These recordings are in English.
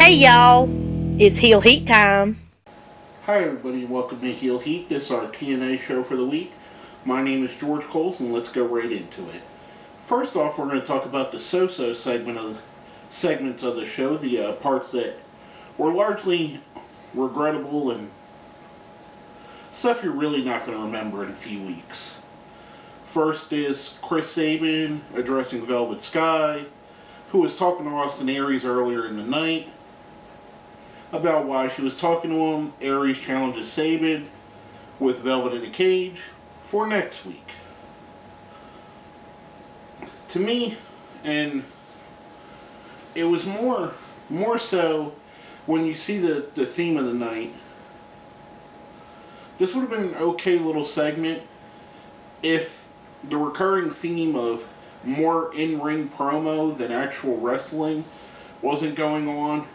Hey y'all, it's Heel Heat time. Hi everybody and welcome to Heel Heat. This is our TNA show for the week. My name is George Coles and let's go right into it. First off, we're going to talk about the so-so segments of the show, the parts that were largely regrettable and stuff you're really not going to remember in a few weeks. First is Chris Sabin addressing Velvet Sky, who was talking to Austin Aries earlier in the night about why she was talking to him. Aries challenges Sabin with Velvet in a cage for next week. To me, and it was more so when you see the theme of the night, this would have been an okay little segment if the recurring theme of more in-ring promo than actual wrestling wasn't going on.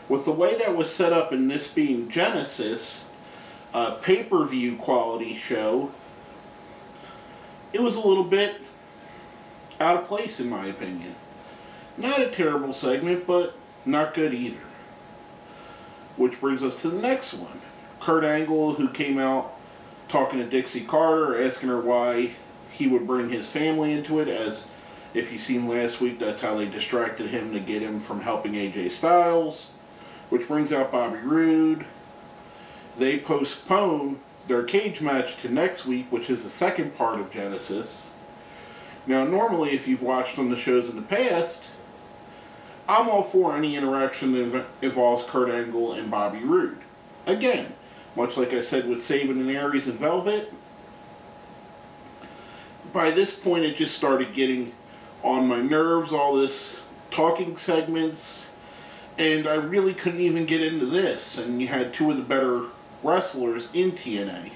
With the way that was set up, and this being Genesis, a pay-per-view quality show, it was a little bit out of place in my opinion. Not a terrible segment, but not good either. Which brings us to the next one. Kurt Angle, who came out talking to Dixie Carter, asking her why he would bring his family into it, as if you've seen last week, that's how they distracted him to get him from helping AJ Styles. Which brings out Bobby Roode. They postpone their cage match to next week, which is the second part of Genesis. Now, normally, if you've watched on the shows in the past, I'm all for any interaction that involves Kurt Angle and Bobby Roode. Again, much like I said with Sabin and Aries and Velvet, by this point it just started getting on my nerves, all this talking segments. And I really couldn't even get into this. And you had two of the better wrestlers in TNA.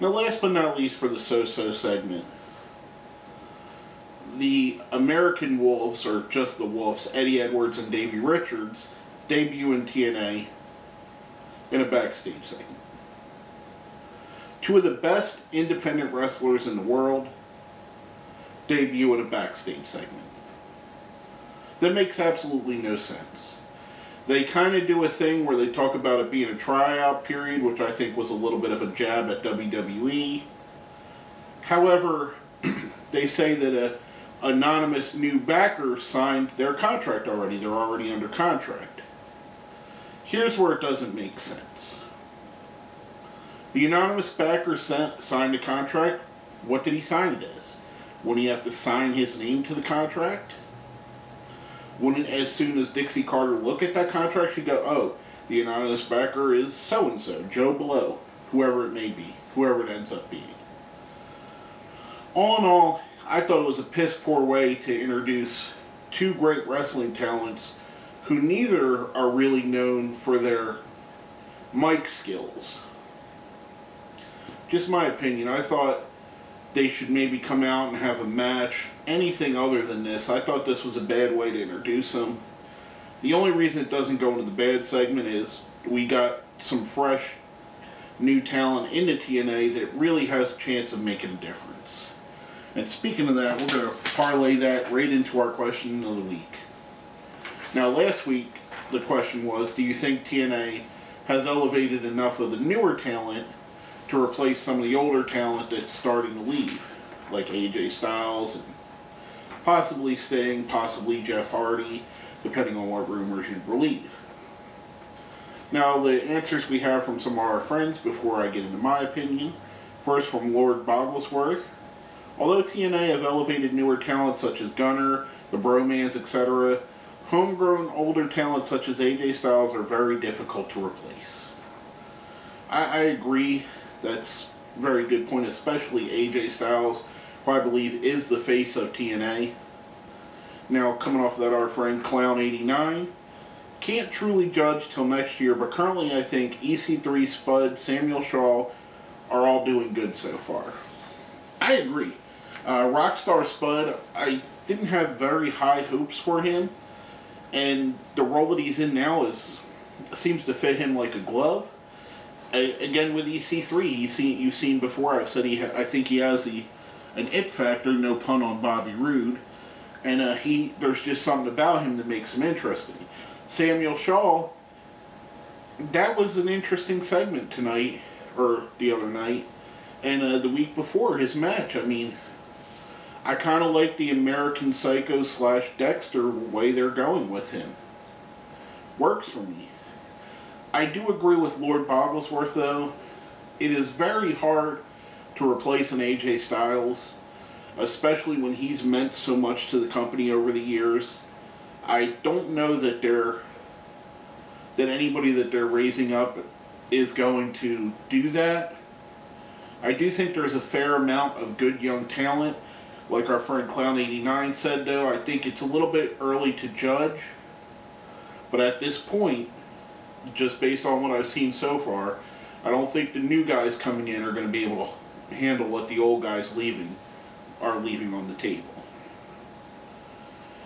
Now, last but not least for the so-so segment, the American Wolves, or just the Wolves, Eddie Edwards and Davey Richards, debut in TNA in a backstage segment. Two of the best independent wrestlers in the world debut in a backstage segment. That makes absolutely no sense. They kind of do a thing where they talk about it being a tryout period, which I think was a little bit of a jab at WWE. However, they say that a anonymous new backer signed their contract already. They're already under contract. Here's where it doesn't make sense. The anonymous backer signed a contract. What did he sign it as? Wouldn't he have to sign his name to the contract? Wouldn't, as soon as Dixie Carter look at that contract, she'd go, oh, the anonymous backer is so-and-so, Joe Blow, whoever it may be, whoever it ends up being. All in all, I thought it was a piss-poor way to introduce two great wrestling talents who neither are really known for their mic skills. Just my opinion. I thought they should maybe come out and have a match. Anything other than this, I thought this was a bad way to introduce them. The only reason it doesn't go into the bad segment is we got some fresh new talent into TNA that really has a chance of making a difference. And speaking of that, we're going to parlay that right into our question of the week. Now, last week, the question was, do you think TNA has elevated enough of the newer talent to replace some of the older talent that's starting to leave, like AJ Styles and possibly Sting, possibly Jeff Hardy, depending on what rumors you believe. Now, the answers we have from some of our friends before I get into my opinion. First, from Lord Bogglesworth. Although TNA have elevated newer talent such as Gunner, the Bromans, etc., homegrown older talent such as AJ Styles are very difficult to replace. I agree. That's a very good point, especially AJ Styles, who I believe is the face of TNA. Now, coming off of that, our friend Clown89. Can't truly judge till next year, but currently I think EC3, Spud, Samuel Shaw are all doing good so far. I agree. Rockstar Spud, I didn't have very high hopes for him, and the role that he's in now seems to fit him like a glove. Again, with EC3, you've seen before, I've said I think he has an it factor, no pun on Bobby Roode, And there's just something about him that makes him interesting. Samuel Shaw, that was an interesting segment tonight, or the other night, and the week before his match. I mean, I kind of like the American Psycho / Dexter way they're going with him. Works for me. I do agree with Lord Bogglesworth, though. It is very hard to replace an AJ Styles, especially when he's meant so much to the company over the years. I don't know that anybody that they're raising up is going to do that. I do think there's a fair amount of good young talent. Like our friend Clown89 said, though, I think it's a little bit early to judge. But at this point, just based on what I've seen so far, I don't think the new guys coming in are going to be able to handle what the old guys are leaving on the table.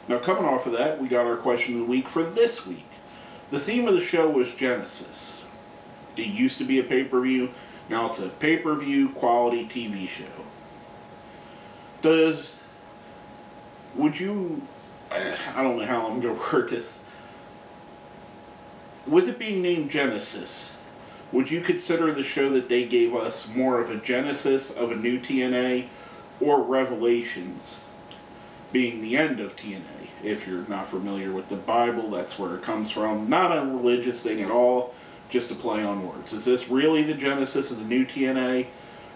Now, coming off of that, we got our question of the week for this week. The theme of the show was Genesis. It used to be a pay-per-view. Now it's a pay-per-view quality TV show. I don't know how I'm going to word this. With it being named Genesis, would you consider the show that they gave us more of a genesis of a new TNA, or Revelations being the end of TNA? If you're not familiar with the Bible, that's where it comes from. Not a religious thing at all, just a play on words. Is this really the genesis of the new TNA,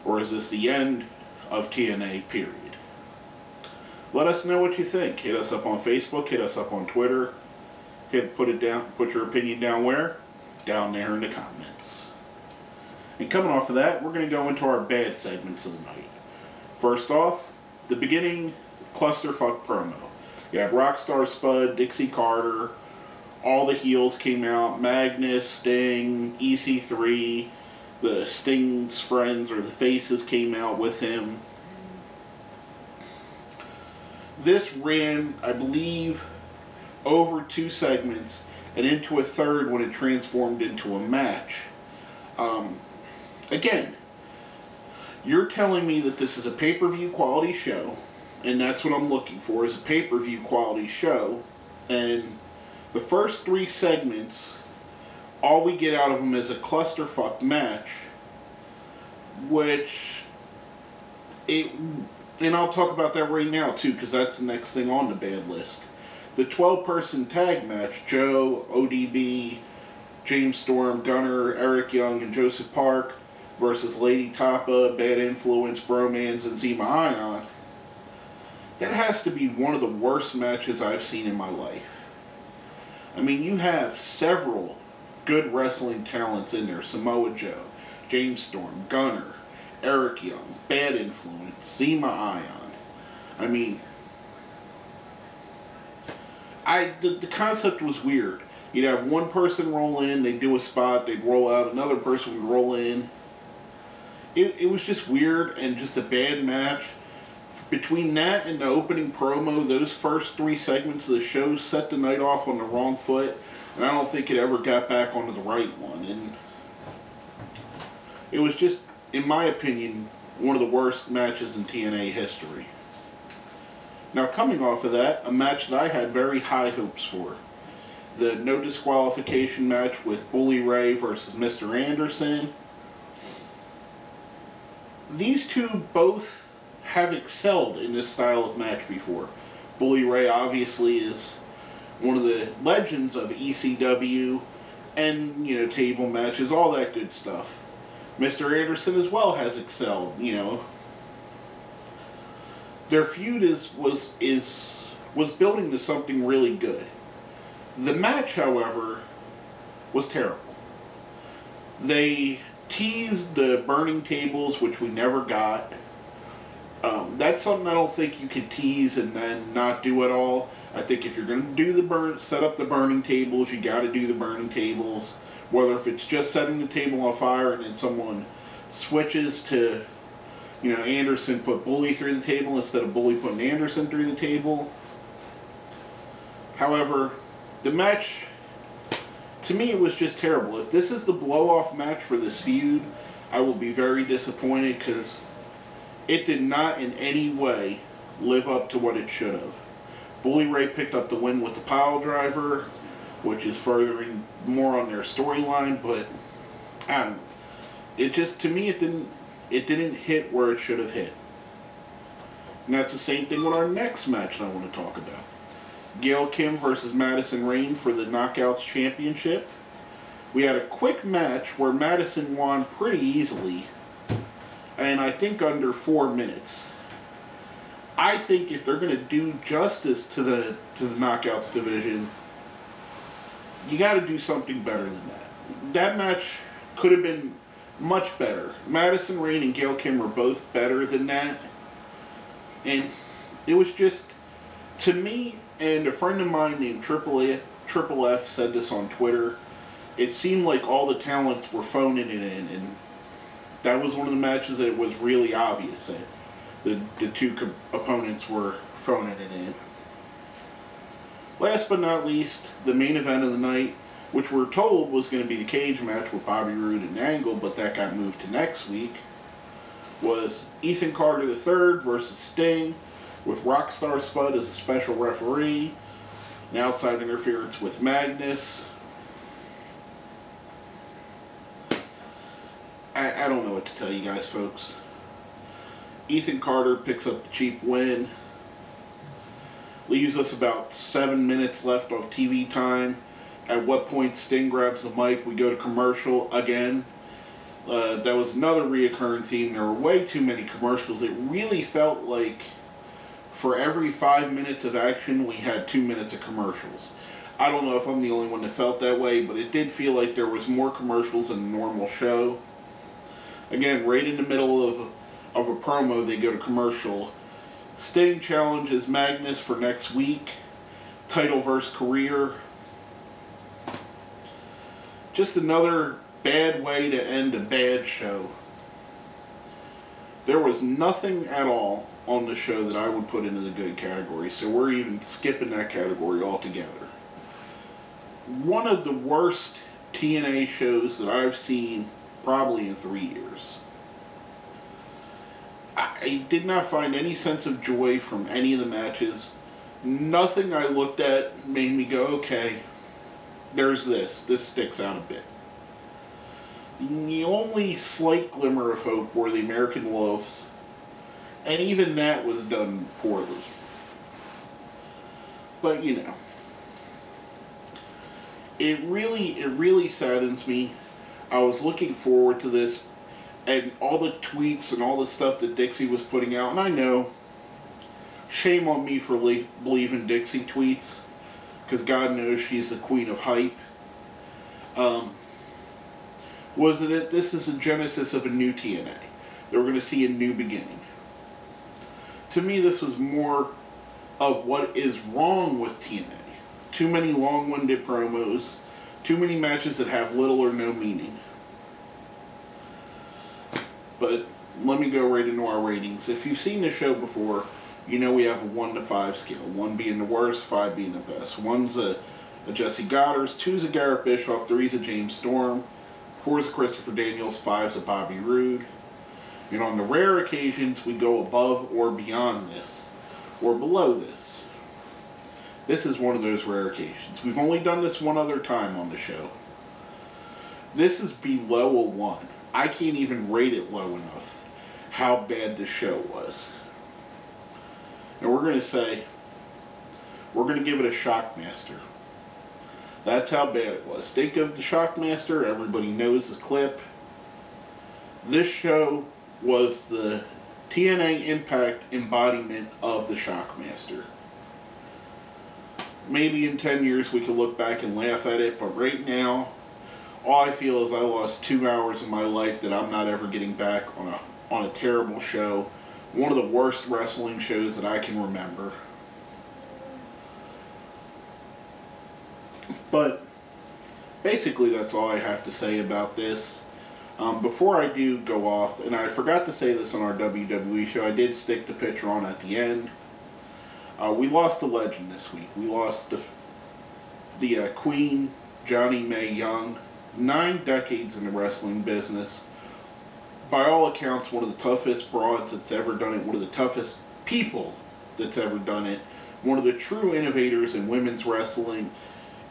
or is this the end of TNA, period? Let us know what you think. Hit us up on Facebook, hit us up on Twitter. Put your opinion down where? Down there in the comments. And coming off of that, we're going to go into our bad segments of the night. First off, the beginning clusterfuck promo. You had Rockstar Spud, Dixie Carter, all the heels came out, Magnus, Sting, EC3, the Sting's friends or the faces came out with him. This ran, I believe, over 2 segments and into a third when it transformed into a match. Again, you're telling me that this is a pay-per-view quality show, and that's what I'm looking for, is a pay-per-view quality show, and the first 3 segments, all we get out of them is a clusterfuck match, and I'll talk about that right now too, because that's the next thing on the bad list. The 12-person tag match, Joe, ODB, James Storm, Gunner, Eric Young, and Joseph Park versus Lady Tapa, Bad Influence, Bromance, and Zema Ion. That has to be one of the worst matches I've seen in my life. I mean, you have several good wrestling talents in there. Samoa Joe, James Storm, Gunner, Eric Young, Bad Influence, Zema Ion. I mean, the concept was weird. You'd have one person roll in, they'd do a spot, they'd roll out, another person would roll in. It was just weird and just a bad match. Between that and the opening promo, those first 3 segments of the show set the night off on the wrong foot, and I don't think it ever got back onto the right one. And it was just, in my opinion, one of the worst matches in TNA history. Now, coming off of that, a match that I had very high hopes for. The no disqualification match with Bully Ray versus Mr. Anderson. These two both have excelled in this style of match before. Bully Ray obviously is one of the legends of ECW and, table matches, all that good stuff. Mr. Anderson as well has excelled, Their feud was building to something really good. The match, however, was terrible. They teased the burning tables, which we never got. That's something I don't think you could tease and then not do at all. I think if you're going to do set up the burning tables, you got to do the burning tables. Whether if it's just setting the table on fire and then someone switches to, Anderson put Bully through the table instead of Bully putting Anderson through the table. However, the match, to me, it was just terrible. If this is the blow-off match for this feud, I will be very disappointed because it did not in any way live up to what it should have. Bully Ray picked up the win with the pile driver, which is furthering more on their storyline, but I don't know. It just, to me, it didn't hit where it should have hit. And that's the same thing with our next match that I want to talk about. Gail Kim versus Madison Rayne for the Knockouts Championship. We had a quick match where Madison won pretty easily, and I think under 4 minutes. I think if they're going to do justice to the Knockouts division, you got to do something better than that. That match could have been much better. Madison Rayne and Gail Kim were both better than that. And it was just, to me, and a friend of mine named Triple F said this on Twitter, it seemed like all the talents were phoning it in, and that was one of the matches that it was really obvious that the two opponents were phoning it in. Last but not least, the main event of the night, which we're told was going to be the cage match with Bobby Roode and Angle, but that got moved to next week, was Ethan Carter III versus Sting, with Rockstar Spud as a special referee, an outside interference with Magnus. I don't know what to tell you guys, folks. Ethan Carter picks up the cheap win. Leaves us about 7 minutes left of TV time. At what point Sting grabs the mic, we go to commercial again. That was another reoccurring theme. There were way too many commercials. It really felt like for every 5 minutes of action, we had 2 minutes of commercials. I don't know if I'm the only one that felt that way, but it did feel like there was more commercials than the normal show. Again, right in the middle of a promo, they go to commercial. Sting challenges Magnus for next week. Title versus career. Just another bad way to end a bad show. There was nothing at all on the show that I would put into the good category, so we're even skipping that category altogether. One of the worst TNA shows that I've seen probably in 3 years. I did not find any sense of joy from any of the matches. Nothing I looked at made me go, okay, there's this. This sticks out a bit. The only slight glimmer of hope were the American Wolves, and even that was done poorly. But, you know, it really saddens me. I was looking forward to this, and all the tweets and all the stuff that Dixie was putting out, and I know, shame on me for believing Dixie tweets, because God knows she's the queen of hype. Was that this is a genesis of a new TNA. That we're going to see a new beginning. To me, this was more of what is wrong with TNA. Too many long-winded promos, too many matches that have little or no meaning. But let me go right into our ratings. If you've seen the show before, you know we have a 1 to 5 scale. 1 being the worst, 5 being the best. 1's a Jesse Goddard's, 2's a Garrett Bischoff, 3's a James Storm, 4's a Christopher Daniels, 5's a Bobby Roode. And on the rare occasions, we go above or beyond this, or below this. This is one of those rare occasions. We've only done this one other time on the show. This is below a 1. I can't even rate it low enough how bad the show was. And we're going to say, we're going to give it a Shockmaster. That's how bad it was. Think of the Shockmaster. Everybody knows the clip. This show was the TNA Impact embodiment of the Shockmaster. Maybe in 10 years we could look back and laugh at it, but right now, all I feel is I lost 2 hours of my life that I'm not ever getting back on a terrible show. One of the worst wrestling shows that I can remember. But basically that's all I have to say about this. Before I do go off, and I forgot to say this on our WWE show, I did stick the picture on at the end. We lost a legend this week. We lost the Queen, Johnny Mae Young. 9 decades in the wrestling business. By all accounts, one of the toughest broads that's ever done it. One of the toughest people that's ever done it. one of the true innovators in women's wrestling.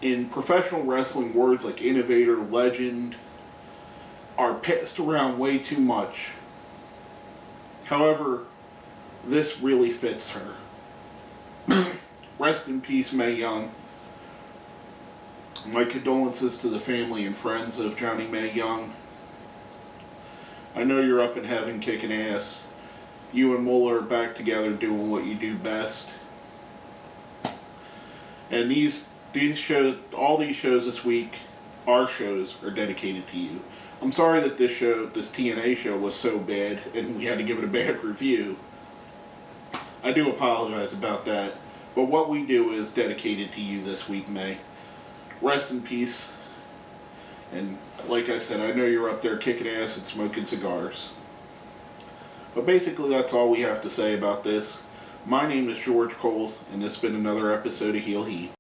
In professional wrestling, words like innovator, legend are passed around way too much. However, this really fits her. Rest in peace, Mae Young. My condolences to the family and friends of Johnny Mae Young. I know you're up in heaven kicking ass. You and Muller are back together doing what you do best. And these shows, all these shows this week, our shows, are dedicated to you. I'm sorry that this TNA show was so bad and we had to give it a bad review. I do apologize about that. But what we do is dedicated to you this week, May. Rest in peace. And like I said, I know you're up there kicking ass and smoking cigars. But basically that's all we have to say about this. My name is George Coles, and this has been another episode of Heel Heat.